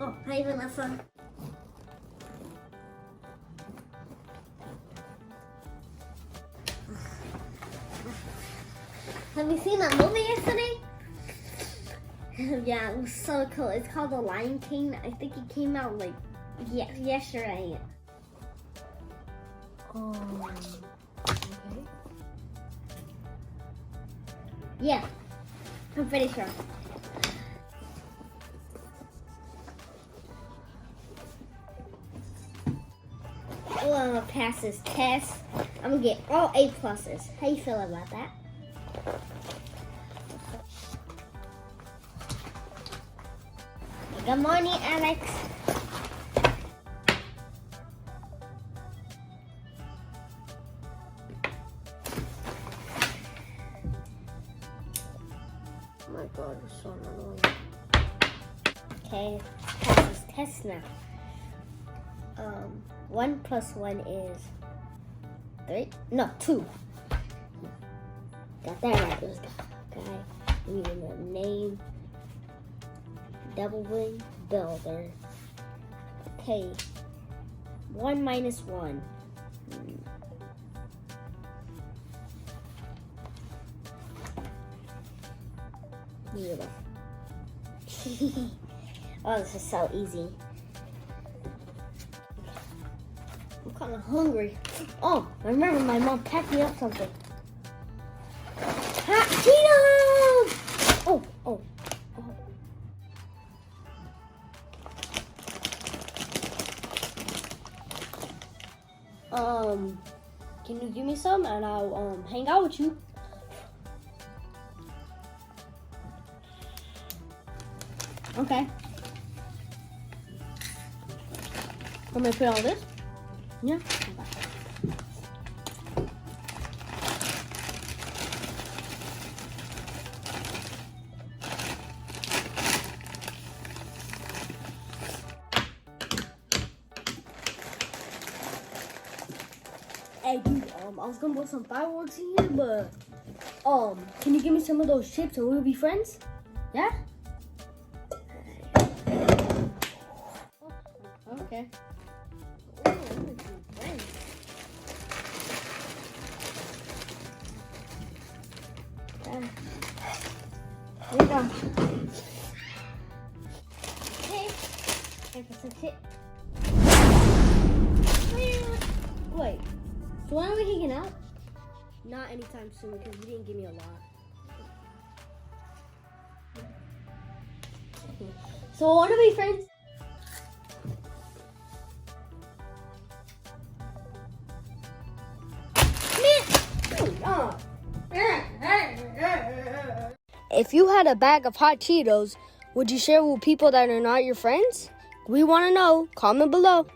Oh, hi Vanessa. Have you seen that movie yesterday? Yeah, it was so cool. It's called The Lion King. I think it came out like yesterday. Okay. Yeah, I'm pretty sure. Oh, I'm gonna pass this test. I'm gonna get all A+. How you feel about that? Good morning, Alex. Oh my God, it's so annoying. Okay, pass this test now. 1 + 1 is 3. No, 2. Got that right. Let's go. Okay, we need a name. Double wing builder. Okay. 1 - 1. Yeah. Oh, this is so easy. I'm kind of hungry. Oh, I remember my mom packed me up something. Hot Cheetos! Oh. Can you give me some and I'll hang out with you? Okay. I'm gonna put all this. Yeah. Okay. Hey dude, I was gonna put some fireworks in here, but can you give me some of those chips and we'll be friends? Yeah? Okay. Here we go. Okay. Here for some chips. Wait. So when are we hanging out? Not anytime soon because you didn't give me a lot. So want to be friends? If you had a bag of hot Cheetos, would you share with people that are not your friends? We want to know. Comment below.